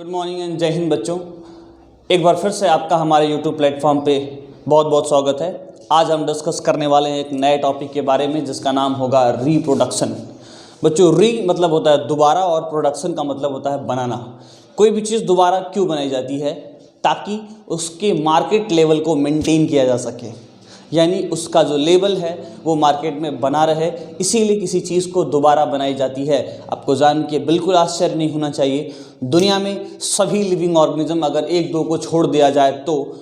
Good morning and जय हिंद बच्चों। एक बार फिर से आपका हमारे यूट्यूब प्लेटफॉर्म पे बहुत बहुत स्वागत है। आज हम डिस्कस करने वाले हैं एक नए टॉपिक के बारे में जिसका नाम होगा रिप्रोडक्शन। बच्चों, री मतलब होता है दोबारा और प्रोडक्शन का मतलब होता है बनाना। कोई भी चीज़ दोबारा क्यों बनाई जाती है? ताकि उसके मार्केट लेवल को मेंटेन किया जा सके, यानी उसका जो लेवल है वो मार्केट में बना रहे, इसीलिए किसी चीज़ को दोबारा बनाई जाती है। आपको जान के बिल्कुल आश्चर्य नहीं होना चाहिए, दुनिया में सभी लिविंग ऑर्गेनिज्म अगर एक दो को छोड़ दिया जाए तो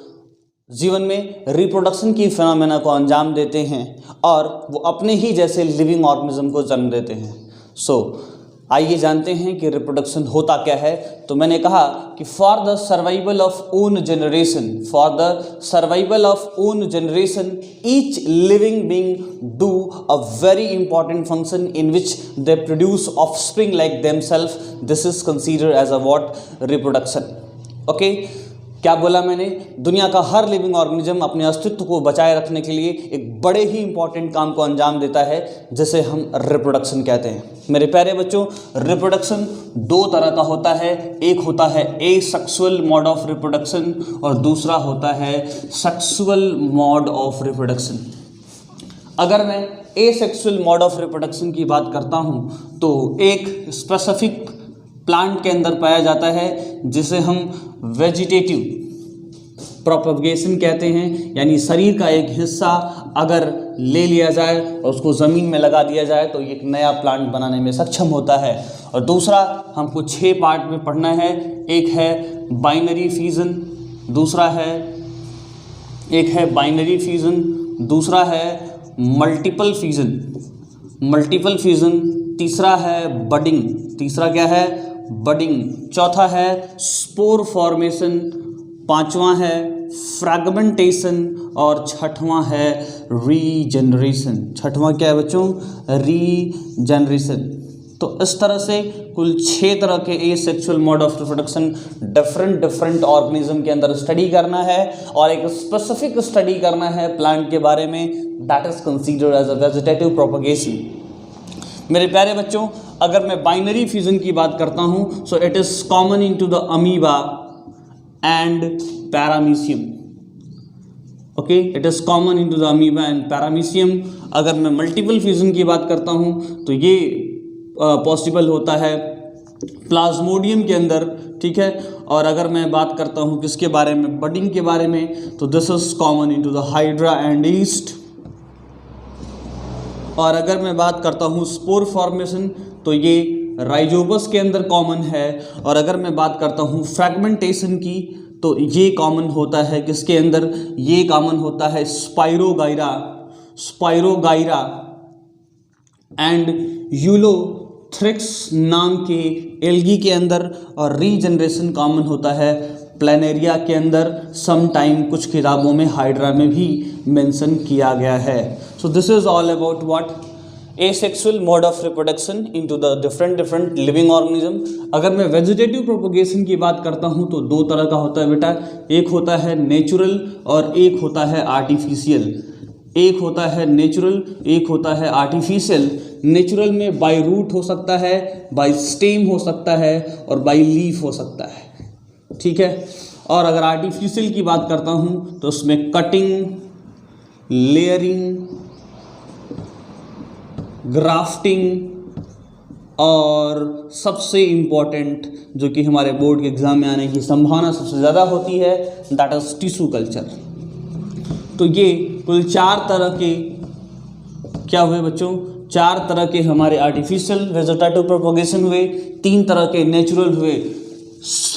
जीवन में रिप्रोडक्शन की फिनोमेना को अंजाम देते हैं और वो अपने ही जैसे लिविंग ऑर्गेनिज्म को जन्म देते हैं। आइए जानते हैं कि रिप्रोडक्शन होता क्या है। तो मैंने कहा कि for the survival of own generation each living being do a very important function in which they produce offspring like themself. This is considered as a what? Reproduction. Okay, क्या बोला मैंने? दुनिया का हर लिविंग ऑर्गेनिज्म अपने अस्तित्व को बचाए रखने के लिए एक बड़े ही इंपॉर्टेंट काम को अंजाम देता है जिसे हम रिप्रोडक्शन कहते हैं। मेरे प्यारे बच्चों, रिप्रोडक्शन दो तरह का होता है। एक होता है एसेक्सुअल मोड ऑफ रिप्रोडक्शन और दूसरा होता है सेक्सुअल मोड ऑफ रिप्रोडक्शन। अगर मैं एसेक्सुअल मोड ऑफ रिप्रोडक्शन की बात करता हूँ तो एक स्पेसिफिक प्लांट के अंदर पाया जाता है जिसे हम वेजिटेटिव प्रोपगेशन कहते हैं, यानी शरीर का एक हिस्सा अगर ले लिया जाए और उसको ज़मीन में लगा दिया जाए तो एक नया प्लांट बनाने में सक्षम होता है। और दूसरा हमको 6 पार्ट में पढ़ना है। एक है बाइनरी फ्यूजन, दूसरा है मल्टीपल फ्यूजन, तीसरा है बडिंग, चौथा है स्पोर फॉर्मेशन, पांचवा है फ्रैगमेंटेशन और छठवां है रीजनरेशन। छठवां क्या है बच्चों? रीजनरेशन। तो इस तरह से कुल 6 तरह के asexual mode of reproduction different organism के अंदर स्टडी करना है और एक स्पेसिफिक स्टडी करना है प्लांट के बारे में, that is considered as a vegetative propagation. मेरे प्यारे बच्चों, अगर मैं बाइनरी फ्यूजन की बात करता हूँ so it is common into the amoeba and paramecium. Okay, it is common into the amoeba and paramecium. अगर मैं मल्टीपल फ्यूजन की बात करता हूँ तो ये पॉसिबल होता है प्लाज्मोडियम के अंदर, ठीक है। और अगर मैं बात करता हूँ किसके बारे में? बडिंग के बारे में, तो this is common into the hydra and east. और अगर मैं बात करता हूँ स्पोर फॉर्मेशन तो ये राइजोबस के अंदर कॉमन है। और अगर मैं बात करता हूँ फ्रैगमेंटेशन की तो ये कॉमन होता है किसके अंदर? ये कॉमन होता है स्पाइरोगाइरा एंड यूलोथ्रिक्स नाम के एल्गी के अंदर। और रीजनरेशन कॉमन होता है प्लेनेरिया के अंदर। सम टाइम कुछ किताबों में हाइड्रा में भी मेंशन किया गया है। So this is all about what? Asexual mode of reproduction into the different living organism. अगर मैं वेजिटेटिव प्रोपगेशन की बात करता हूँ तो 2 तरह का होता है बेटा। एक होता है नेचुरल और एक होता है आर्टिफिशियल। नेचुरल में बाय रूट हो सकता है, बाय स्टेम हो सकता है और बाय लीफ हो सकता है, ठीक है। और अगर आर्टिफिशियल की बात करता हूँ तो उसमें कटिंग, लेयरिंग, ग्राफ्टिंग और सबसे इम्पॉर्टेंट जो कि हमारे बोर्ड के एग्जाम में आने की संभावना सबसे ज़्यादा होती है, दैट इज टिश्यू कल्चर। तो ये कुल 4 तरह के क्या हुए बच्चों? 4 तरह के हमारे आर्टिफिशियल वेजिटेटिव प्रोपगेशन हुए, 3 तरह के नेचुरल हुए।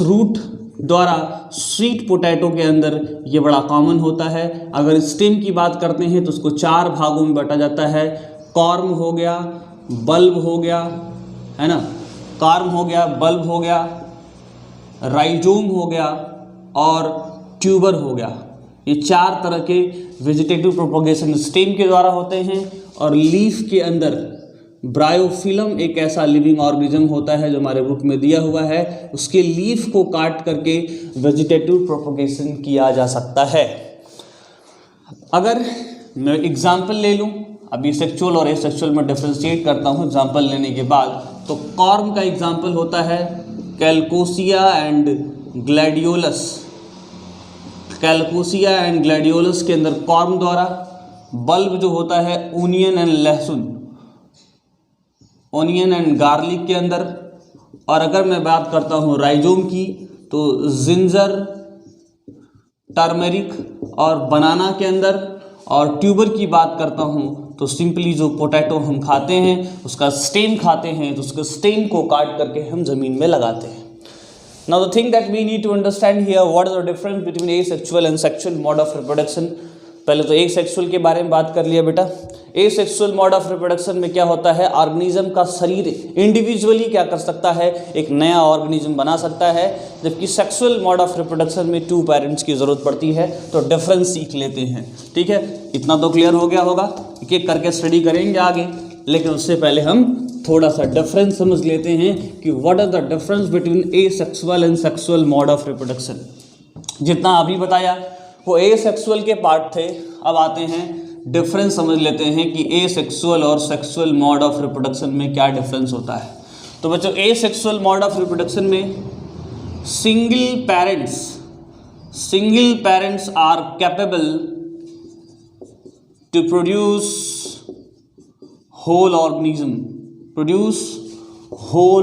रूट द्वारा स्वीट पोटैटो के अंदर ये बड़ा कॉमन होता है। अगर स्टेम की बात करते हैं तो उसको 4 भागों में बांटा जाता है। कॉर्म हो गया, बल्ब हो गया, है ना, बल्ब हो गया, राइजोम हो गया और ट्यूबर हो गया। ये 4 तरह के वेजिटेटिव प्रोपगेशन स्टेम के द्वारा होते हैं। और लीफ के अंदर ब्रायोफिलम एक ऐसा लिविंग ऑर्गेनिज्म होता है जो हमारे बुक में दिया हुआ है, उसके लीफ को काट करके वेजिटेटिव प्रोपगेशन किया जा सकता है। अगर मैं एग्जाम्पल ले लूँ, अभी सेक्सुअल और एसेक्सुअल में डिफ्रेंशिएट करता हूँ एग्जाम्पल लेने के बाद, तो कॉर्म का एग्जाम्पल होता है कैलकोसिया एंड ग्लैडियोलस, कैलकोसिया एंड ग्लैडियोलस के अंदर कॉर्म द्वारा, बल्ब जो होता है ओनियन एंड लहसुन, ओनियन एंड गार्लिक के अंदर, और अगर मैं बात करता हूँ राइजोम की तो जिंजर, टर्मरिक और बनाना के अंदर, और ट्यूबर की बात करता हूँ तो सिंपली जो पोटैटो हम खाते हैं उसका स्टेम खाते हैं, तो उसके स्टेम को काट करके हम ज़मीन में लगाते हैं। Now the thing that we need to understand here, what is the difference between asexual and sexual mode of reproduction? पहले तो asexual के बारे में बात कर लिया बेटा। asexual mode of reproduction में क्या होता है, ऑर्गेनिज्म का शरीर इंडिविजुअली क्या कर सकता है, एक नया ऑर्गेनिज्म बना सकता है, जबकि सेक्सुअल मोड ऑफ रिप्रोडक्शन में 2 पेरेंट्स की ज़रूरत पड़ती है। तो डिफरेंस सीख लेते हैं, ठीक है, इतना तो क्लियर हो गया होगा, एक एक करके स्टडी करेंगे आगे, लेकिन उससे पहले हम थोड़ा सा डिफरेंस समझ लेते हैं कि what are the difference between asexual and sexual mode of reproduction. जितना अभी बताया वो एसेक्सुअल के पार्ट थे, अब आते हैं डिफरेंस समझ लेते हैं कि एसेक्सुअल और सेक्सुअल मोड ऑफ रिप्रोडक्शन में क्या डिफरेंस होता है। तो बच्चों एसेक्सुअल मोड ऑफ रिप्रोडक्शन में single parents are capable to produce whole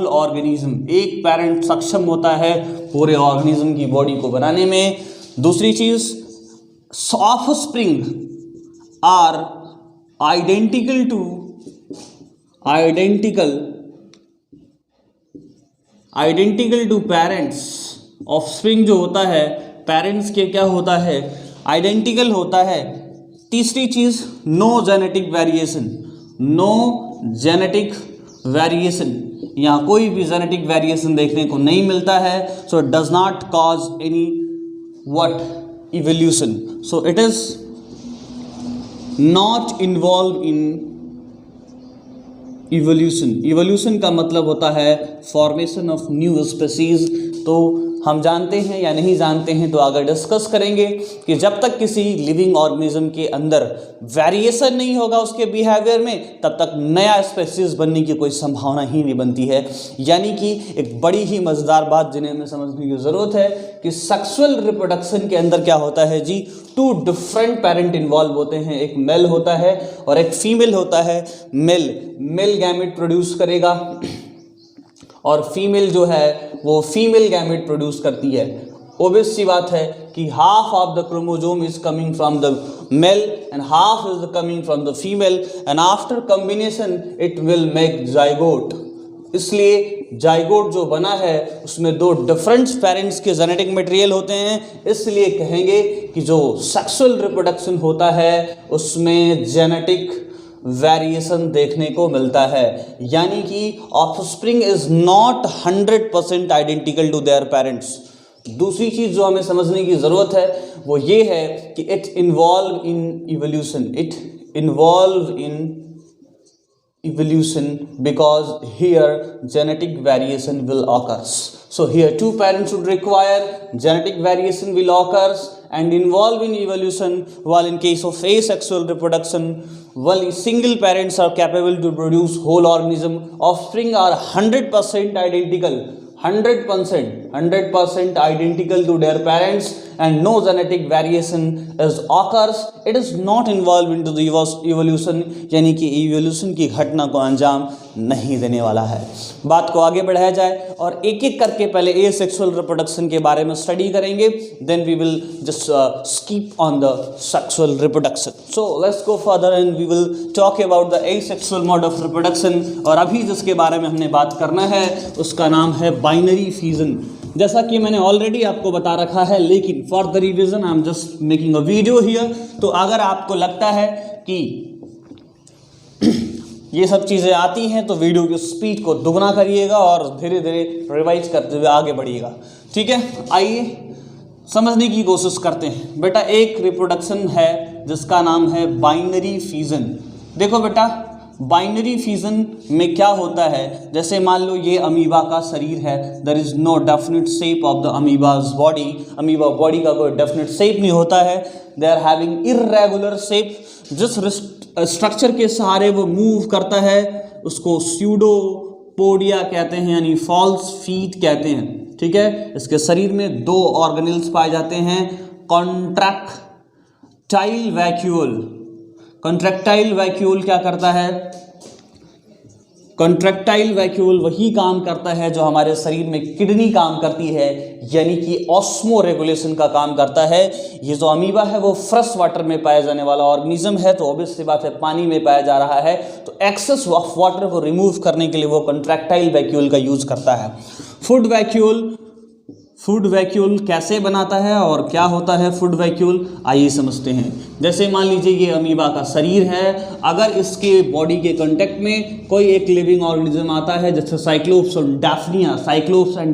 organism, एक पेरेंट सक्षम होता है पूरे ऑर्गेनिज्म की बॉडी को बनाने में। दूसरी चीज, offspring are identical to parents. Offspring जो होता है पेरेंट्स के क्या होता है, आइडेंटिकल होता है। तीसरी चीज, नो जेनेटिक वेरिएशन, यहाँ कोई भी जेनेटिक वेरिएशन देखने को नहीं मिलता है। So it does not cause any what evolution, so it is not involve in evolution का मतलब होता है फॉर्मेशन ऑफ न्यू स्पीसीज। तो हम जानते हैं या नहीं जानते हैं तो आगे डिस्कस करेंगे कि जब तक किसी लिविंग ऑर्गेनिज्म के अंदर वेरिएशन नहीं होगा उसके बिहेवियर में, तब तक नया स्पीसीज बनने की कोई संभावना ही नहीं बनती है। यानी कि एक बड़ी ही मज़ेदार बात जिन्हें हमें समझने की ज़रूरत है कि सेक्सुअल रिप्रोडक्शन के अंदर क्या होता है जी, 2 डिफरेंट पेरेंट इन्वॉल्व होते हैं, एक मेल होता है और एक फीमेल होता है। मेल गैमेट प्रोड्यूस करेगा और फीमेल जो है वो फीमेल गैमेट प्रोड्यूस करती है। ओबियस सी बात है कि half of the chromosome is coming from the male and half is coming from the female, and after combination it will make zygote. इसलिए जाइगोट जो बना है उसमें 2 डिफरेंट पेरेंट्स के जेनेटिक मटेरियल होते हैं। इसलिए कहेंगे कि जो सेक्सुअल रिप्रोडक्शन होता है उसमें जेनेटिक वेरिएशन देखने को मिलता है, यानी कि offspring is not 100% identical to their parents. दूसरी चीज जो हमें समझने की जरूरत है वो ये है कि it involve in evolution because here genetic variation will occurs. So here 2 parents would require, genetic variation will occurs and involve in evolution, while in case of asexual reproduction, while single parents are capable to produce whole organism, offspring are 100% identical, 100% identical to their parents and no genetic variation is occurs. It is not involved into the evolution, यानी कि evolution की घटना को अंजाम नहीं देने वाला है। बात को आगे बढ़ाया जाए और एक एक करके पहले asexual reproduction के बारे में स्टडी करेंगे, then we will just skip on the sexual reproduction. So let's go further and we will talk about the asexual mode of reproduction. और अभी जिसके बारे में हमने बात करना है उसका नाम है बाइनरी फ्यूजन। जैसा कि मैंने ऑलरेडी आपको बता रखा है, लेकिन for the revision I am just making a video here. तो अगर आपको लगता है कि ये सब चीज़ें आती हैं तो वीडियो की स्पीड को दुगना करिएगा और धीरे धीरे रिवाइज करते हुए आगे बढ़िएगा, ठीक है। आइए समझने की कोशिश करते हैं। बेटा एक रिप्रोडक्शन है जिसका नाम है बाइनरी फ्यूजन। देखो बेटा बाइनरी फ्यूजन में क्या होता है, जैसे मान लो ये अमीबा का शरीर है, there is no definite shape of the amoeba's body. Amoeba body का कोई डेफिनेट शेप नहीं होता है, they are having irregular shape. जिस स्ट्रक्चर के सहारे वो मूव करता है उसको स्यूडोपोडिया कहते हैं, यानी फॉल्स फीट कहते हैं। ठीक है। इसके शरीर में 2 ऑर्गेनेल्स पाए जाते हैं, कॉन्ट्रैक्टाइल वैक्यूल। कॉन्ट्रैक्टाइल वैक्यूल क्या करता है? कॉन्ट्रैक्टाइल वैक्यूल वही काम करता है जो हमारे शरीर में किडनी काम करती है, यानी कि ऑस्मो रेगुलेशन का काम करता है। ये जो अमीबा है वो फ्रेश वाटर में पाया जाने वाला ऑर्गेनिज्म है, तो ऑब्वियस सी बात है पानी में पाया जा रहा है, तो एक्सेस ऑफ वाटर को रिमूव करने के लिए वो कॉन्ट्रैक्टाइल वैक्यूल का यूज करता है। फूड वैक्यूल कैसे बनाता है और क्या होता है फूड वैक्यूल, आइए समझते हैं। जैसे मान लीजिए ये अमीबा का शरीर है, अगर इसके बॉडी के कांटेक्ट में कोई एक लिविंग ऑर्गेनिज्म आता है, जैसे cyclops and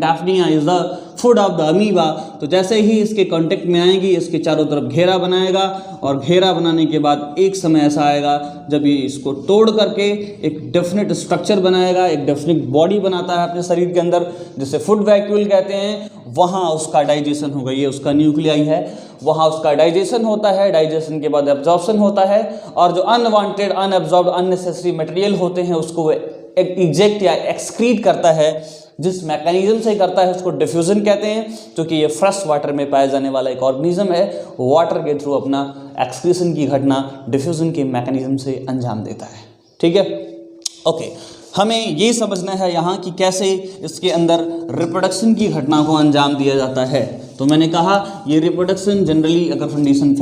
daphnia is the food of the amoeba, तो जैसे ही इसके कांटेक्ट में आएंगी इसके चारों तरफ घेरा बनाएगा, और घेरा बनाने के बाद एक समय ऐसा आएगा जब ये इसको तोड़ करके एक डेफिनेट स्ट्रक्चर बनाएगा, एक डेफिनेट बॉडी बनाता है अपने शरीर के अंदर, जिसे फूड वैक्यूल कहते हैं। वहाँ उसका डाइजेशन होगा, ये उसका न्यूक्लियाई है, वहाँ उसका डाइजेशन होता है, डाइजेशन के बाद एब्जॉर्प्शन होता है, और जो अनवांटेड, अनएब्जॉर्ब्ड, अननेसेसरी मटेरियल होते हैं उसको इजेक्ट या एक्सक्रीट करता है। जिस मैकेनिज्म से करता है उसको डिफ्यूजन कहते हैं, क्योंकि ये फ्रेश वाटर में पाया जाने वाला एक ऑर्गेनिज्म है, वाटर के थ्रू अपना एक्सक्रीशन की घटना डिफ्यूजन के मैकेनिज्म से अंजाम देता है। ठीक है, ओके। हमें ये समझना है यहाँ कि कैसे इसके अंदर रिप्रोडक्शन की घटना को अंजाम दिया जाता है। तो मैंने कहा ये रिप्रोडक्शन जनरली अगर कंडीशन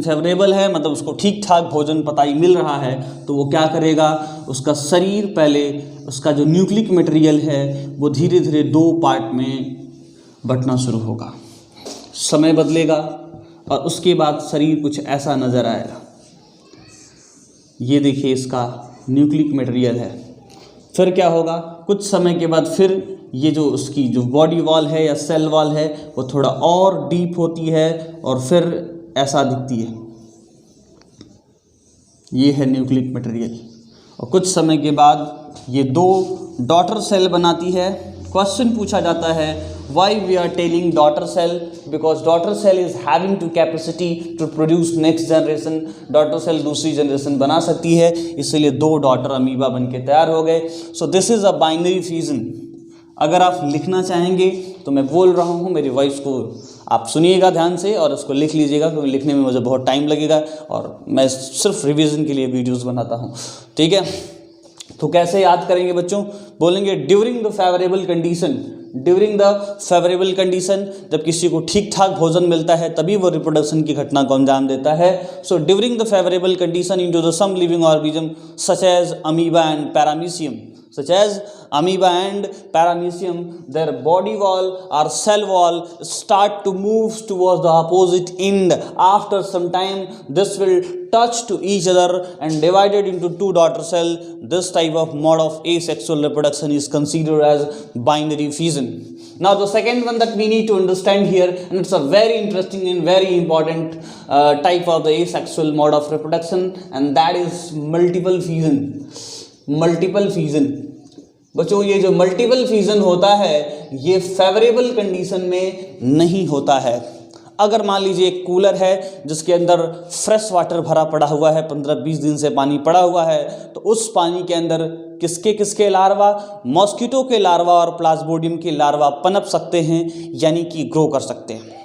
फेवरेबल है, मतलब उसको ठीक ठाक भोजन पताई मिल रहा है, तो वो क्या करेगा, उसका शरीर पहले उसका जो न्यूक्लिक मटेरियल है वो धीरे धीरे 2 पार्ट में बंटना शुरू होगा, समय बदलेगा, और उसके बाद शरीर कुछ ऐसा नज़र आएगा। ये देखिए इसका न्यूक्लिक मटेरियल है। फिर क्या होगा, कुछ समय के बाद फिर ये जो उसकी जो बॉडी वॉल है या सेल वॉल है वो थोड़ा और डीप होती है, और फिर ऐसा दिखती है, ये है न्यूक्लिक मटेरियल। और कुछ समय के बाद ये 2 डॉटर सेल बनाती है। क्वेश्चन पूछा जाता है, why we are telling daughter cell? Because daughter cell is having to capacity to produce next generation. Daughter cell दूसरी जनरेशन बना सकती है, इसलिए 2 डॉटर अमीबा बन के तैयार हो गए। So this is a binary fusion. अगर आप लिखना चाहेंगे तो मैं बोल रहा हूँ, मेरी वॉइस को आप सुनिएगा ध्यान से और इसको लिख लीजिएगा, क्योंकि लिखने में मुझे बहुत टाइम लगेगा और मैं सिर्फ रिवीजन के लिए वीडियोस बनाता हूँ। ठीक है, तो कैसे याद करेंगे बच्चों? बोलेंगे ड्यूरिंग द फेवरेबल कंडीशन, जब किसी को ठीक ठाक भोजन मिलता है तभी वो रिप्रोडक्शन की घटना को अंजाम देता है। So during the favourable condition into the some living organism such as amoeba and paramecium, their body wall or cell wall start to move towards the opposite end. After some time, this will touch to each other and divided into 2 daughter cell. This type of mode of asexual reproduction is considered as binary fission. Now the second one that we need to understand here, and it's a very interesting and very important type of the asexual mode of reproduction, and that is multiple fission. बच्चों ये जो multiple fusion होता है ये favourable condition में नहीं होता है। अगर मान लीजिए एक कूलर है जिसके अंदर फ्रेश वाटर भरा पड़ा हुआ है, 15-20 दिन से पानी पड़ा हुआ है, तो उस पानी के अंदर किसके लार्वा, मॉस्किटो के लार्वा और प्लाज्मोडियम के लार्वा पनप सकते हैं, यानी कि ग्रो कर सकते हैं।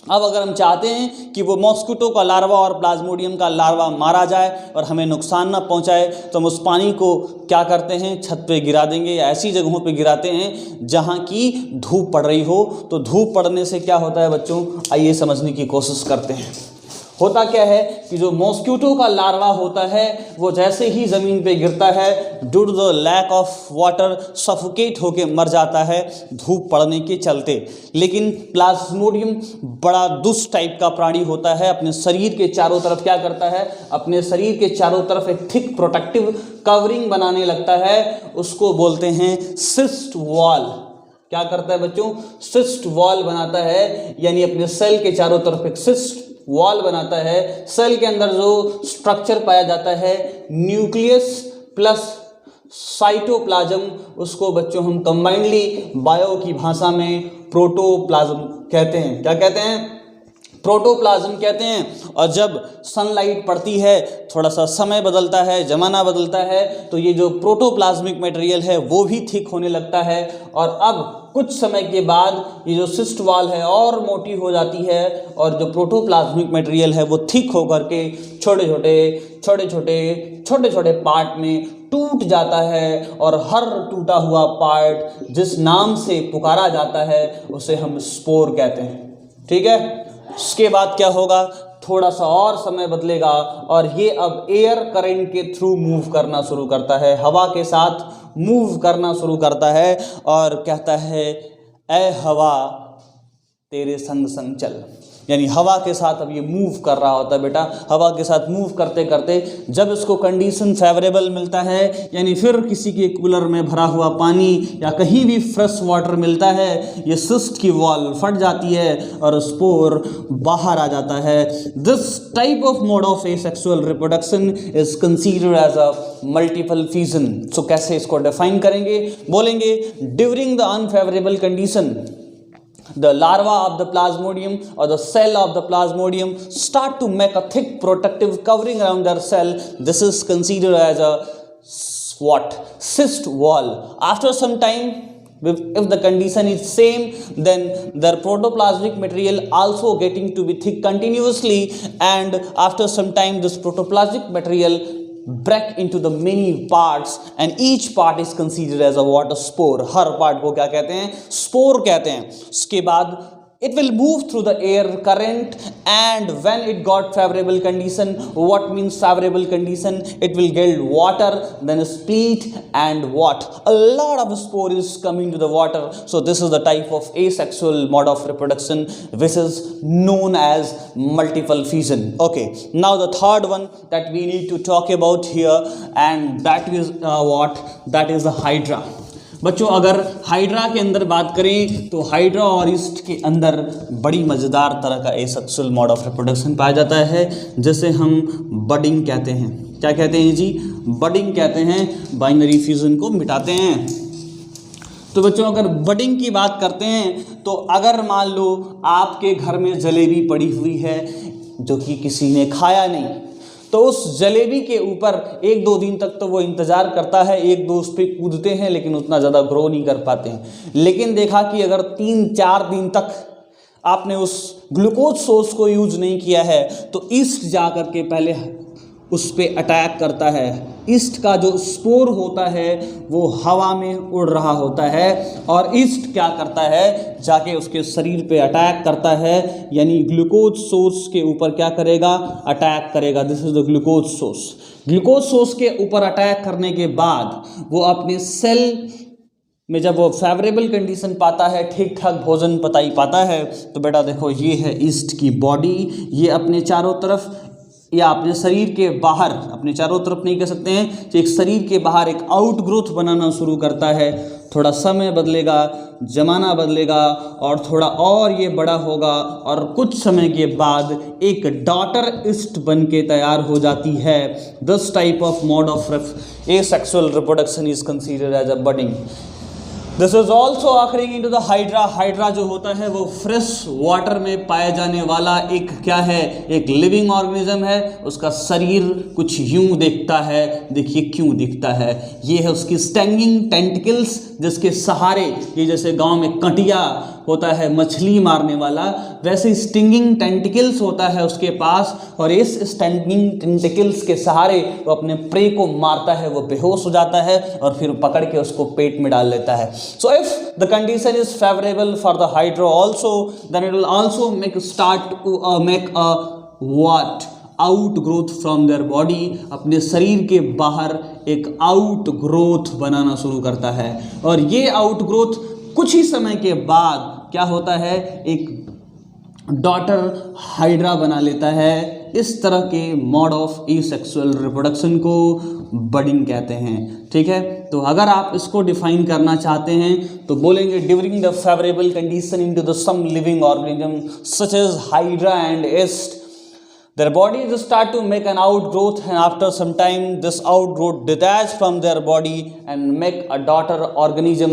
अब अगर हम चाहते हैं कि वो मॉस्किटो का लार्वा और प्लाज्मोडियम का लार्वा मारा जाए और हमें नुकसान ना पहुंचाए, तो हम उस पानी को क्या करते हैं, छत पे गिरा देंगे या ऐसी जगहों पे गिराते हैं जहां की धूप पड़ रही हो। तो धूप पड़ने से क्या होता है बच्चों, आइए समझने की कोशिश करते हैं। होता क्या है कि जो मॉस्किटो का लार्वा होता है वो जैसे ही ज़मीन पे गिरता है, due to the lack of water suffocate होके मर जाता है धूप पड़ने के चलते। लेकिन प्लाज्मोडियम बड़ा दुष्ट टाइप का प्राणी होता है, अपने शरीर के चारों तरफ क्या करता है, अपने शरीर के चारों तरफ एक थिक प्रोटेक्टिव कवरिंग बनाने लगता है, उसको बोलते हैं सिस्ट वॉल। क्या करता है बच्चों, सिस्ट वॉल बनाता है, यानी अपने सेल के चारों तरफ एक सिस्ट वॉल बनाता है। सेल के अंदर जो स्ट्रक्चर पाया जाता है न्यूक्लियस प्लस साइटोप्लाज्म, उसको बच्चों हम कंबाइंडली बायो की भाषा में प्रोटोप्लाज्म कहते हैं। क्या कहते हैं, प्रोटोप्लाज्म कहते हैं। और जब सनलाइट पड़ती है, थोड़ा सा समय बदलता है, ज़माना बदलता है, तो ये जो प्रोटोप्लाज्मिक मटेरियल है वो भी थिक होने लगता है। और अब कुछ समय के बाद ये जो सिस्ट वॉल है और मोटी हो जाती है और जो प्रोटोप्लाज्मिक मटेरियल है वो थिक होकर के छोटे छोटे पार्ट में टूट जाता है और हर टूटा हुआ पार्ट जिस नाम से पुकारा जाता है उसे हम स्पोर कहते हैं। ठीक है, उसके बाद क्या होगा, थोड़ा सा और समय बदलेगा और ये अब एयर करंट के थ्रू मूव करना शुरू करता है, हवा के साथ मूव करना शुरू करता है और कहता है ऐ हवा तेरे संग संग चल। यानी हवा के साथ अब ये मूव कर रहा होता है बेटा। हवा के साथ मूव करते करते जब इसको कंडीशन फेवरेबल मिलता है, यानी फिर किसी के कूलर में भरा हुआ पानी या कहीं भी फ्रेश वाटर मिलता है, ये सिस्ट की वॉल फट जाती है और स्पोर बाहर आ जाता है। This type of mode of asexual reproduction is considered as a multiple fission. So कैसे इसको डिफाइन करेंगे, बोलेंगे during the unfavourable condition the larva of the plasmodium or the cell of the plasmodium start to make a thick protective covering around their cell. This is considered as a what? Cyst wall. After some time, if the condition is same, then their protoplasmic material also getting to be thick continuously, and after some time this protoplasmic material break into the many parts and each part is considered as a water spore. Her part को क्या कहते हैं, spore कहते हैं। उसके बाद it will move through the air current, and when it got favorable condition, what means favorable condition, it will get water, then split, and what, a lot of spore is coming to the water. So this is the type of asexual mode of reproduction which is known as multiple fission. Okay, now the third one that we need to talk about here, and that is that is the hydra. बच्चों अगर hydra के अंदर बात करें तो hydra और east के अंदर बड़ी मज़ेदार तरह का एसेक्सुअल मोड ऑफ रिप्रोडक्शन पाया जाता है, जिसे हम बडिंग कहते हैं। क्या कहते हैं जी, बडिंग कहते हैं। बाइनरी फ्यूजन को मिटाते हैं। तो बच्चों अगर बडिंग की बात करते हैं तो अगर मान लो आपके घर में जलेबी पड़ी हुई है जो कि किसी ने खाया नहीं, तो उस जलेबी के ऊपर 1-2 दिन तक तो वो इंतज़ार करता है, 1-2 उस पर कूदते हैं लेकिन उतना ज़्यादा ग्रो नहीं कर पाते हैं। लेकिन देखा कि अगर 3-4 दिन तक आपने उस ग्लूकोज सोर्स को यूज नहीं किया है तो ईस्ट जा कर के पहले उस पर अटैक करता है। ईस्ट का जो स्पोर होता है वो हवा में उड़ रहा होता है और ईस्ट क्या करता है, जाके उसके शरीर पे अटैक करता है, यानी ग्लूकोज सोर्स के ऊपर क्या करेगा, अटैक करेगा। This is the glucose source. Glucose source के ऊपर अटैक करने के बाद वो अपने सेल में जब वो फेवरेबल कंडीशन पाता है, ठीक ठाक भोजन पताई पाता है, तो बेटा देखो ये है ईस्ट की बॉडी। ये अपने चारों तरफ या अपने शरीर के बाहर, अपने चारों तरफ नहीं कह सकते हैं, तो एक शरीर के बाहर एक आउट ग्रोथ बनाना शुरू करता है। थोड़ा समय बदलेगा, जमाना बदलेगा और थोड़ा और ये बड़ा होगा और कुछ समय के बाद एक डॉटर ईस्ट बन के तैयार हो जाती है। This type of mode of asexual reproduction is considered as a budding. This is also occurring in to the hydra. Hydra जो होता है वो फ्रेश वाटर में पाया जाने वाला एक क्या है, एक लिविंग ऑर्गेनिज्म है। उसका शरीर कुछ यूं दिखता है, देखिए क्यों दिखता है, ये है उसकी स्टैंगिंग टेंटिकल्स, जिसके सहारे ये जैसे गांव में कटिया होता है मछली मारने वाला, वैसे स्टिंगिंग टेंटिकल्स होता है उसके पास, और इस स्टिंगिंग टेंटिकल्स के सहारे वो अपने प्रे को मारता है, वो बेहोश हो जाता है और फिर पकड़ के उसको पेट में डाल लेता है। So if the condition is favorable for the hydra also, then it will also make a what out growth from their body. अपने शरीर के बाहर एक आउट ग्रोथ बनाना शुरू करता है और ये आउट ग्रोथ कुछ ही समय के बाद क्या होता है, एक डॉटर हाइड्रा बना लेता है। इस तरह के मोड ऑफ एसेक्सुअल रिप्रोडक्शन को बडिंग कहते हैं। ठीक है, तो अगर आप इसको डिफाइन करना चाहते हैं तो बोलेंगे during the favourable condition into the some living organism such as hydra and yeast, Their bodies start to make an outgrowth, and after some time this outgrowth detach from their body and make a daughter organism.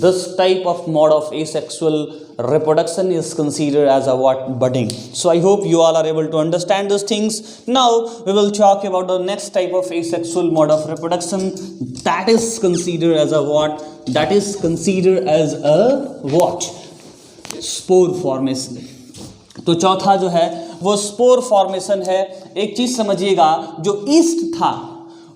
This type of mode of asexual reproduction is considered as a what? Budding. So I hope you all are able to understand these things. Now we will talk about the next type of asexual mode of reproduction, that is considered as a what? That is considered as a what? Spore formation. तो चौथा जो है वो spore formation है। एक चीज़ समझिएगा, जो east था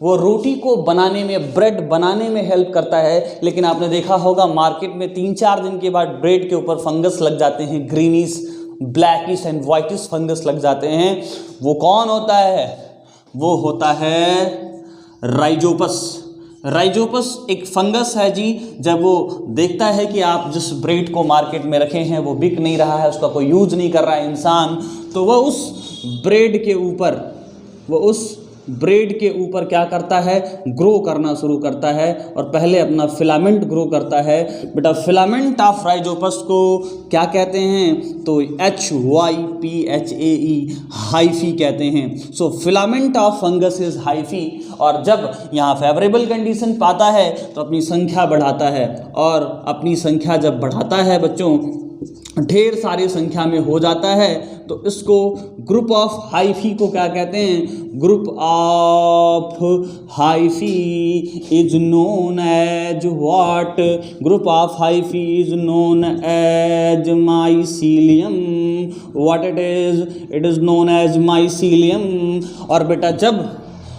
वो रोटी को बनाने में, ब्रेड बनाने में हेल्प करता है, लेकिन आपने देखा होगा मार्केट में 3-4 दिन के बाद ब्रेड के ऊपर फंगस लग जाते हैं, greenish, blackish and whitish fungus लग जाते हैं। वो कौन होता है? वो होता है राइजोपस। राइजोपस एक फंगस है जी। जब वो देखता है कि आप जिस ब्रेड को मार्केट में रखे हैं वो बिक नहीं रहा है, उसका कोई यूज नहीं कर रहा है इंसान, तो वह उस ब्रेड के ऊपर क्या करता है? ग्रो करना शुरू करता है, और पहले अपना फिलामेंट ग्रो करता है। बेटा फिलामेंट ऑफ राइजोपस को क्या कहते हैं? तो HYPHAE, हाइफी कहते हैं। So filament of fungus is hyphae, और जब यहाँ फेवरेबल कंडीशन पाता है तो अपनी संख्या बढ़ाता है, और अपनी संख्या जब बढ़ाता है बच्चों, ढेर सारी संख्या में हो जाता है, तो इसको ग्रुप ऑफ हाइफी को क्या कहते हैं? Group of hyphae is known as what? Group of hyphae is known as mycelium. What it is known as mycelium. और बेटा जब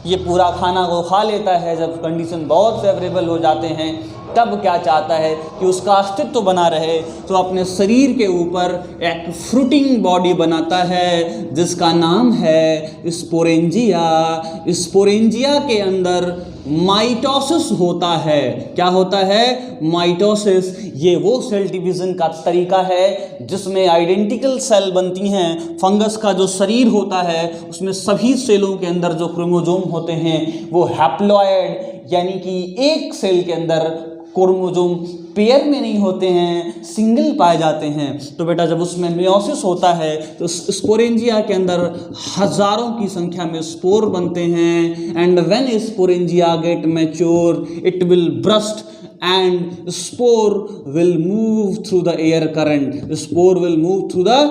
ये पूरा खाना को खा लेता है, जब कंडीशन बहुत फेवरेबल हो जाते हैं, तब क्या चाहता है कि उसका अस्तित्व बना रहे, तो अपने शरीर के ऊपर एक फ्रूटिंग बॉडी बनाता है जिसका नाम है स्पोरेंजिया। स्पोरेंजिया के अंदर माइटोसिस होता है। क्या होता है? माइटोसिस। ये वो सेल डिवीज़न का तरीका है जिसमें आइडेंटिकल सेल बनती हैं। फंगस का जो शरीर होता है उसमें सभी सेलों के अंदर जो क्रोमोसोम होते हैं वो हैप्लॉयड, यानी कि एक सेल के अंदर क्रोमोसोम पेयर में नहीं होते हैं, सिंगल पाए जाते हैं। तो बेटा जब उसमें मियोसिस होता है तो स्पोरेंजिया के अंदर हजारों की संख्या में स्पोर बनते हैं, and when sporangia get mature it will burst and spore will move through the air current. Spore will move through the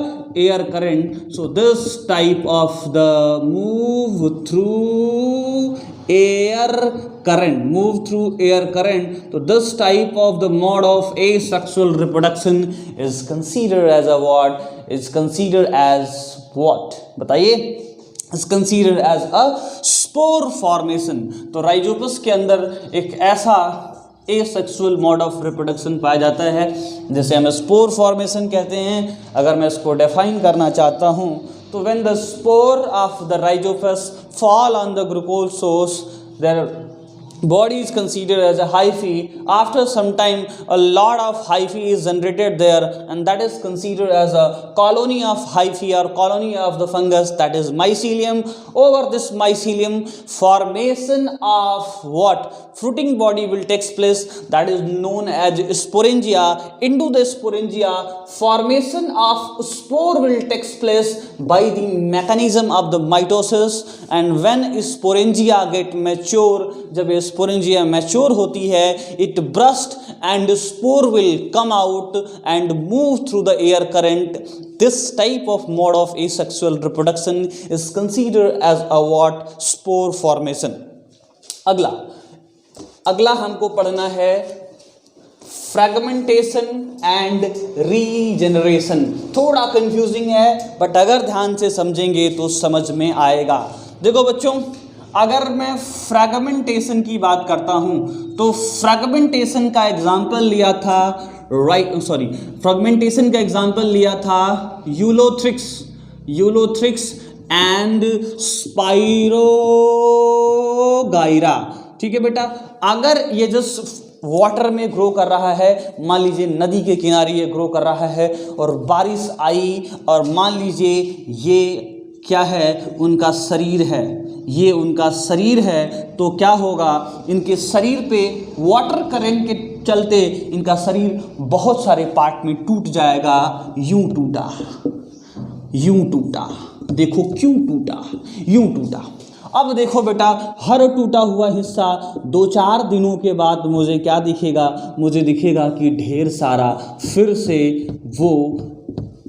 air current. So this type of the move through air current, so this type of the mode of asexual reproduction is considered as a what? Is considered as what? बताइए। is considered as a spore formation. तो Rhizopus के अंदर एक ऐसा asexual mode of reproduction पाया जाता है जैसे हम स्पोर फॉर्मेशन कहते हैं। अगर मैं इसको डिफाइन करना चाहता हूँ तो when the spore of the Rhizopus fall on the glucose source, their body is considered as a hyphae. After some time a lot of hyphae is generated there, and that is considered as a colony of hyphae or colony of the fungus, that is mycelium. Over this mycelium formation of what? Fruiting body will takes place, that is known as sporangia. Into the sporangia formation of spore will takes place by the mechanism of the mitosis, and when sporangia get mature, जब sporangia mature होती है, it burst and spore will come out and move through the air current. This type of mode of asexual reproduction is considered as a what? Spore formation. अगला हमको पढ़ना है fragmentation and regeneration. थोड़ा confusing है but अगर ध्यान से समझेंगे तो समझ में आएगा. देखो बच्चों, अगर मैं फ्रैगमेंटेशन की बात करता हूं तो फ्रैगमेंटेशन का एग्जाम्पल लिया था फ्रैगमेंटेशन का एग्जाम्पल लिया था यूलोथ्रिक्स एंड स्पाइरोगाइरा. ठीक है बेटा, अगर ये जस्ट वाटर में ग्रो कर रहा है, मान लीजिए नदी के किनारे ये ग्रो कर रहा है और बारिश आई और मान लीजिए ये क्या है? उनका शरीर है, ये उनका शरीर है, तो क्या होगा? इनके शरीर पे वाटर करंट के चलते इनका शरीर बहुत सारे पार्ट में टूट जाएगा. यूं यूं टूटा। देखो क्यों टूटा, यूं टूटा। अब देखो बेटा, हर टूटा हुआ हिस्सा 2-4 दिनों के बाद मुझे क्या दिखेगा, मुझे दिखेगा कि ढेर सारा फिर से वो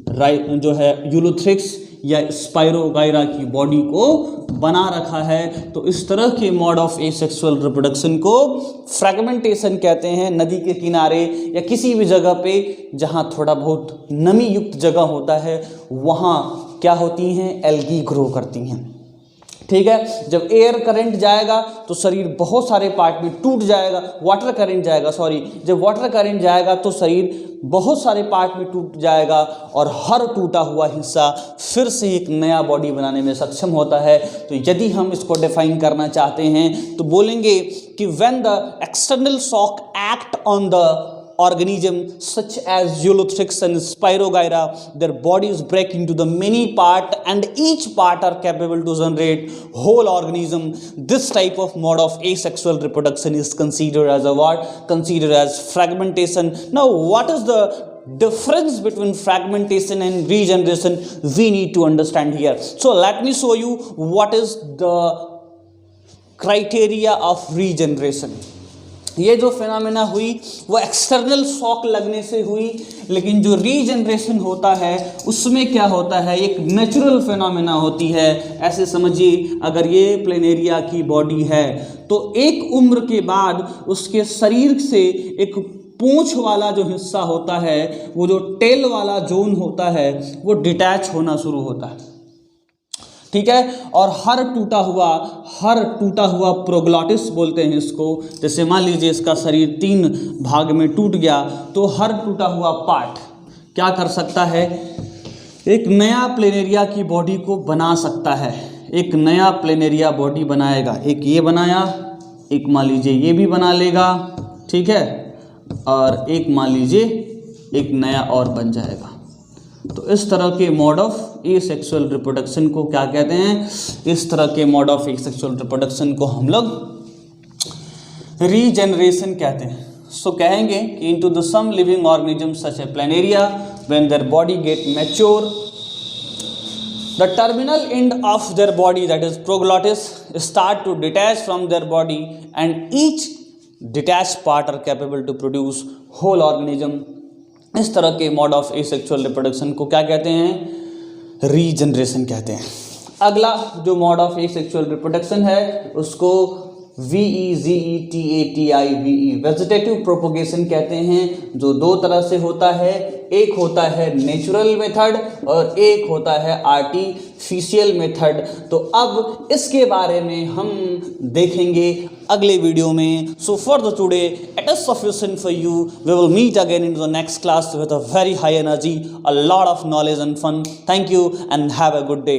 जो है यूलोथ्रिक्स या स्पाइरोगाइरा की बॉडी को बना रखा है। तो इस तरह के मोड ऑफ एसेक्सुअल रिप्रोडक्शन को फ्रैगमेंटेशन कहते हैं। नदी के किनारे या किसी भी जगह पे जहाँ थोड़ा बहुत नमी युक्त जगह होता है वहाँ क्या होती हैं, एल्गी ग्रो करती हैं। ठीक है, जब एयर करंट जाएगा तो शरीर बहुत सारे पार्ट में टूट जाएगा, वाटर करंट जाएगा, सॉरी, जब वाटर करंट जाएगा तो शरीर बहुत सारे पार्ट में टूट जाएगा और हर टूटा हुआ हिस्सा फिर से एक नया बॉडी बनाने में सक्षम होता है। तो यदि हम इसको डिफाइन करना चाहते हैं तो बोलेंगे कि when the external shock act on the organism such as Eulothrix and Spirogyra, their bodies break into the many part and each part are capable to generate whole organism. This type of mode of asexual reproduction is considered as a what? Considered as fragmentation. Now what is the difference between fragmentation and regeneration? We need to understand here. So let me show you what is the criteria of regeneration. ये जो phenomena हुई वो external shock लगने से हुई, लेकिन जो regeneration होता है उसमें क्या होता है, एक नेचुरल फिनोमेना होती है। ऐसे समझिए, अगर ये प्लेनेरिया की बॉडी है तो एक उम्र के बाद उसके शरीर से एक पूंछ वाला जो हिस्सा होता है, वो जो टेल वाला जोन होता है, वो डिटैच होना शुरू होता है। ठीक है, और हर टूटा हुआ प्रोग्लॉटिस बोलते हैं इसको। जैसे मान लीजिए इसका शरीर 3 भाग में टूट गया तो हर टूटा हुआ पार्ट क्या कर सकता है, एक नया प्लेनेरिया की बॉडी को बना सकता है। एक नया प्लेनेरिया बॉडी बनाएगा, एक ये बनाया, एक मान लीजिए ये भी बना लेगा, ठीक है, और एक मान लीजिए एक नया और बन जाएगा। तो इस तरह के मोड ऑफ एसेक्सुअल रिप्रोडक्शन को क्या कहते हैं, इस तरह के मोड ऑफ एसेक्सुअल रिप्रोडक्शन को हम लोग रीजनरेशन कहते हैं। सो कहेंगे कि into the some living organism such a planaria when their body get mature the terminal end of their body that is proglottis start to detach from their body and each detach part are capable to produce whole organism. इस तरह के mode of asexual reproduction को क्या कहते हैं, regeneration कहते हैं। अगला जो मोड ऑफ एसेक्सुअल रिप्रोडक्शन है उसको VEGETATIVE वेजिटेटिव प्रोपोगेशन कहते हैं, जो 2 तरह से होता है। एक होता है नेचुरल मेथड और एक होता है आर्टिफिशियल मेथड। तो अब इसके बारे में हम देखेंगे अगले वीडियो में। So for the today it is sufficient for you. We will meet again in the next class with a very high energy, a lot of knowledge and fun. Thank you and have a good day.